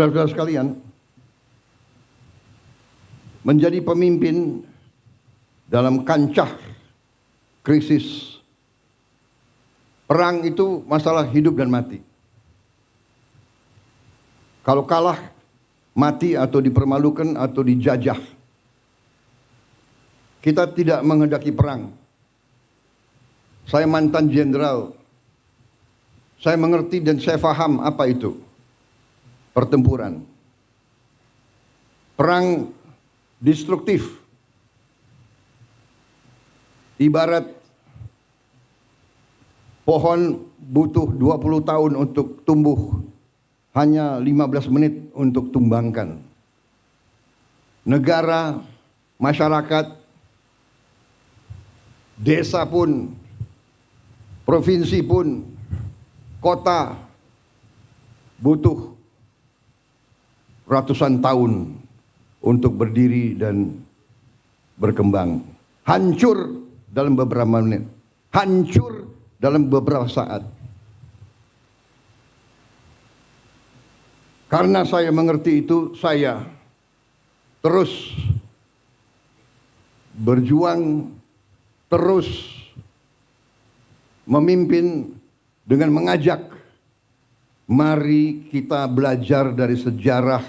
Saudara-saudara sekalian, menjadi pemimpin dalam kancah krisis perang itu masalah hidup dan mati. Kalau kalah, mati atau dipermalukan atau dijajah. Kita tidak menghendaki perang. Saya mantan jenderal. Saya mengerti dan saya paham apa itu pertempuran. Perang destruktif. Ibarat pohon butuh 20 tahun untuk tumbuh, hanya 15 menit untuk tumbangkan. Negara, masyarakat, desa pun, provinsi pun, kota butuh ratusan tahun untuk berdiri dan berkembang. Hancur dalam beberapa menit, hancur dalam beberapa saat. Karena saya mengerti itu, saya terus berjuang, terus memimpin dengan mengajak, mari kita belajar dari sejarah,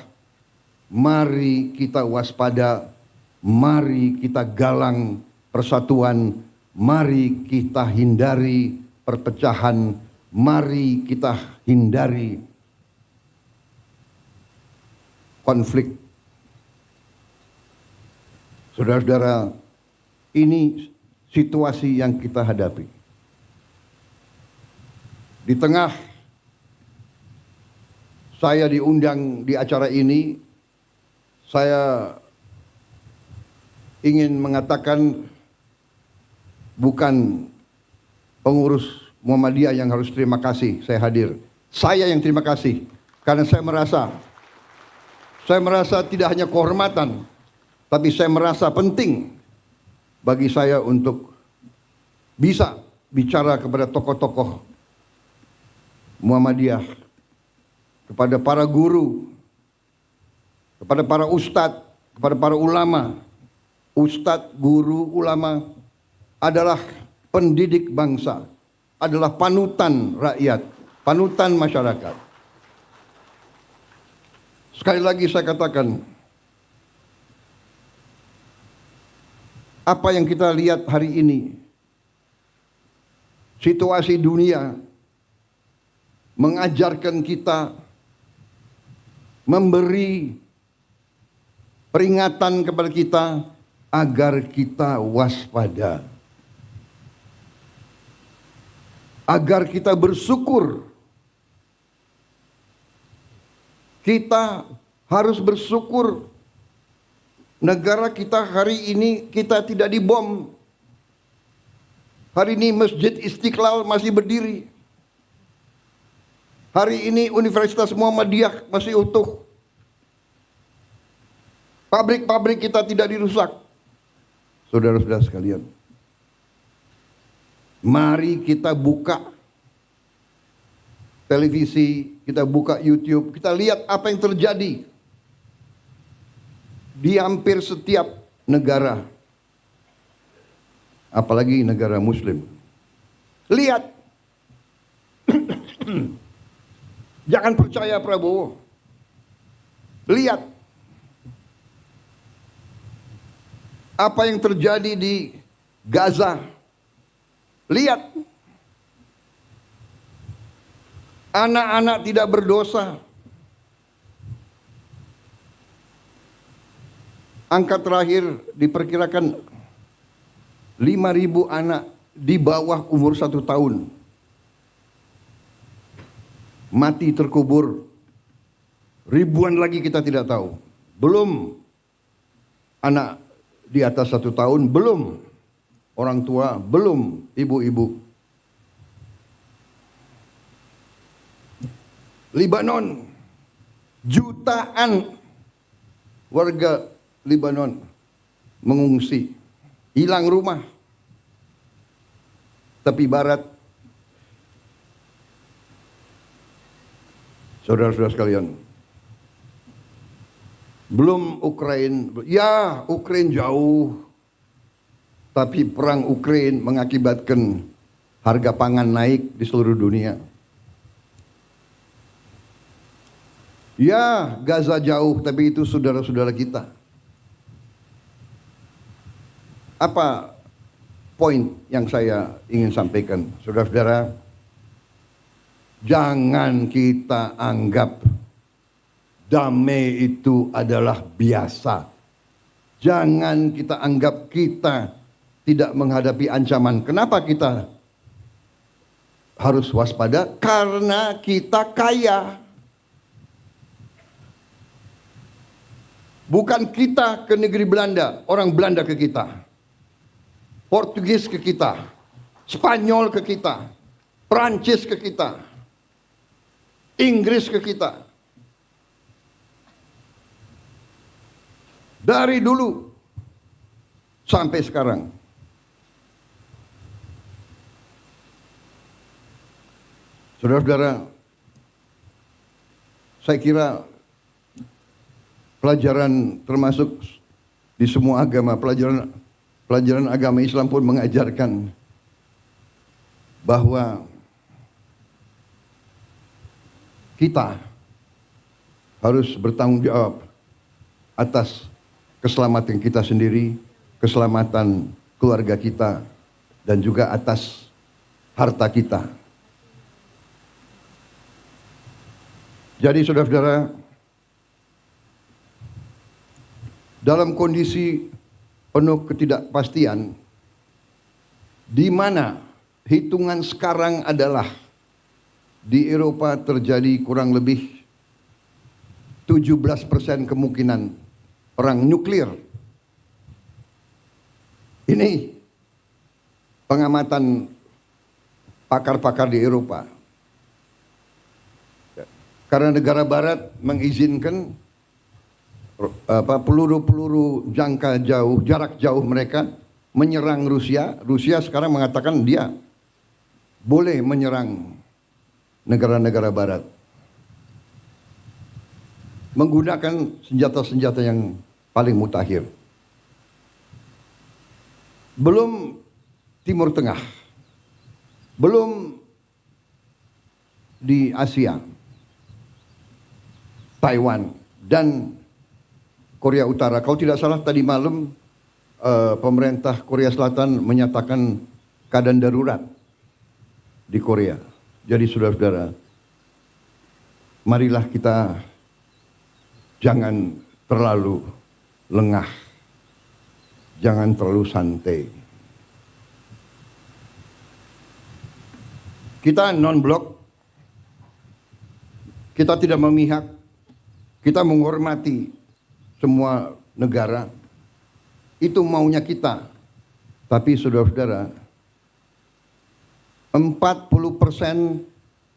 mari kita waspada, mari kita galang persatuan, mari kita hindari perpecahan, mari kita hindari konflik. Saudara-saudara, ini situasi yang kita hadapi. Di tengah saya diundang di acara ini, saya ingin mengatakan bukan pengurus Muhammadiyah yang harus terima kasih saya hadir. Saya yang terima kasih karena saya merasa tidak hanya kehormatan, tapi saya merasa penting bagi saya untuk bisa bicara kepada tokoh-tokoh Muhammadiyah, kepada para guru, kepada para ustadz, kepada para ulama. Ustadz, guru, ulama adalah pendidik bangsa, adalah panutan rakyat, panutan masyarakat. Sekali lagi saya katakan, apa yang kita lihat hari ini, situasi dunia mengajarkan kita, memberi peringatan kepada kita agar kita waspada, agar kita bersyukur. Kita harus bersyukur negara kita hari ini kita tidak dibom. Hari ini Masjid Istiqlal masih berdiri. Hari ini Universitas Muhammadiyah masih utuh. Pabrik-pabrik kita tidak dirusak. Saudara-saudara sekalian, mari kita buka televisi, kita buka YouTube, kita lihat apa yang terjadi di hampir setiap negara, apalagi negara Muslim. Lihat, jangan percaya Prabowo. Lihat apa yang terjadi di Gaza. Lihat, anak-anak tidak berdosa. Angka terakhir diperkirakan 5.000 anak di bawah umur 1 tahun mati terkubur. Ribuan lagi kita tidak tahu. Belum anak di atas 1 tahun, belum orang tua, belum ibu-ibu. Libanon, jutaan warga Libanon mengungsi, hilang rumah. Tepi barat, saudara-saudara sekalian, Belum Ukraina, ya Ukraina jauh, tapi perang Ukraina mengakibatkan harga pangan naik di seluruh dunia. Ya Gaza jauh, tapi itu saudara-saudara kita. Apa poin yang saya ingin sampaikan, saudara-saudara? Jangan kita anggap damai itu adalah biasa. Jangan kita anggap kita tidak menghadapi ancaman. Kenapa kita harus waspada? Karena kita kaya. Bukan kita ke negeri Belanda, orang Belanda ke kita. Portugis ke kita, Spanyol ke kita, Prancis ke kita, Inggris ke kita. Dari dulu sampai sekarang. Saudara-saudara, saya kira pelajaran termasuk di semua agama, pelajaran agama Islam pun mengajarkan bahwa kita harus bertanggung jawab atas keselamatan kita sendiri, keselamatan keluarga kita, dan juga atas harta kita. Jadi saudara-saudara, dalam kondisi penuh ketidakpastian, di mana hitungan sekarang adalah di Eropa terjadi kurang lebih 17% kemungkinan perang nuklir. Ini pengamatan pakar-pakar di Eropa. Karena negara barat mengizinkan peluru-peluru jangka jauh, jarak jauh mereka menyerang Rusia. Rusia sekarang mengatakan dia boleh menyerang negara-negara barat menggunakan senjata-senjata yang paling mutakhir. Belum Timur Tengah, belum di Asia, Taiwan dan Korea Utara. Kalau tidak salah tadi malam pemerintah Korea Selatan menyatakan keadaan darurat di Korea. Jadi saudara-saudara, marilah kita jangan terlalu lengah, jangan terlalu santai. Kita non-blok, kita tidak memihak, kita menghormati semua negara. Itu maunya kita. Tapi saudara-saudara, 40%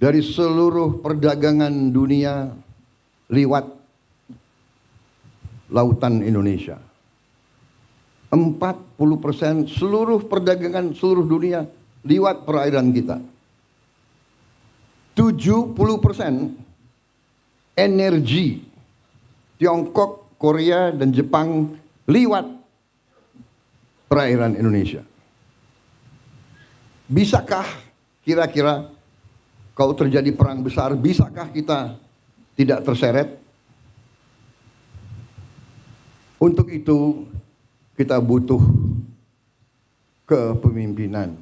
dari seluruh perdagangan dunia lewat lautan Indonesia. 40% seluruh perdagangan seluruh dunia lewat perairan kita. 70% energi Tiongkok, Korea, dan Jepang lewat perairan Indonesia. Bisakah kira-kira kalau terjadi perang besar, bisakah kita tidak terseret? Untuk itu kita butuh kepemimpinan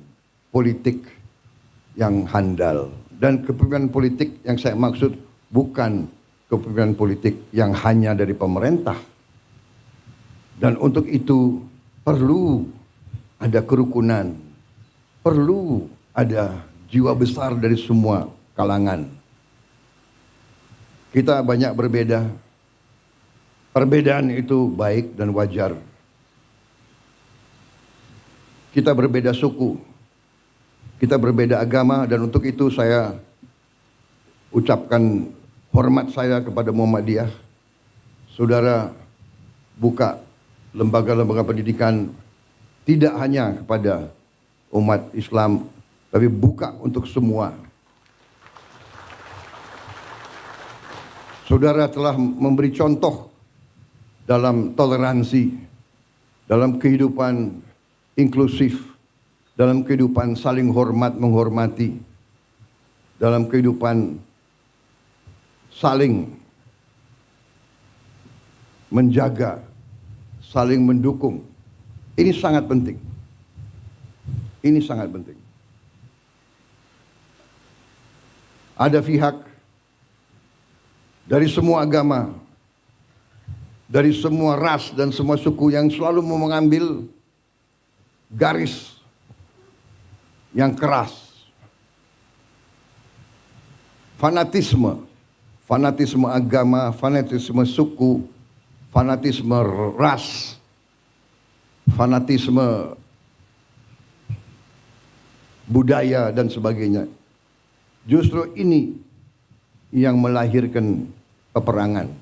politik yang handal. Dan kepemimpinan politik yang saya maksud bukan kepemimpinan politik yang hanya dari pemerintah. Dan untuk itu perlu ada kerukunan, perlu ada jiwa besar dari semua kalangan. Kita banyak berbeda. Perbedaan itu baik dan wajar. Kita berbeda suku, kita berbeda agama, dan untuk itu saya ucapkan hormat saya kepada Muhammadiyah. Saudara buka lembaga-lembaga pendidikan tidak hanya kepada umat Islam, tapi buka untuk semua. Saudara telah memberi contoh dalam toleransi, dalam kehidupan inklusif, dalam kehidupan saling hormat menghormati, dalam kehidupan saling menjaga, saling mendukung. Ini sangat penting. Ini sangat penting. Ada pihak dari semua agama, dari semua ras dan semua suku yang selalu mau mengambil garis yang keras. Fanatisme, fanatisme agama, fanatisme suku, fanatisme ras, fanatisme budaya dan sebagainya. Justru ini yang melahirkan peperangan.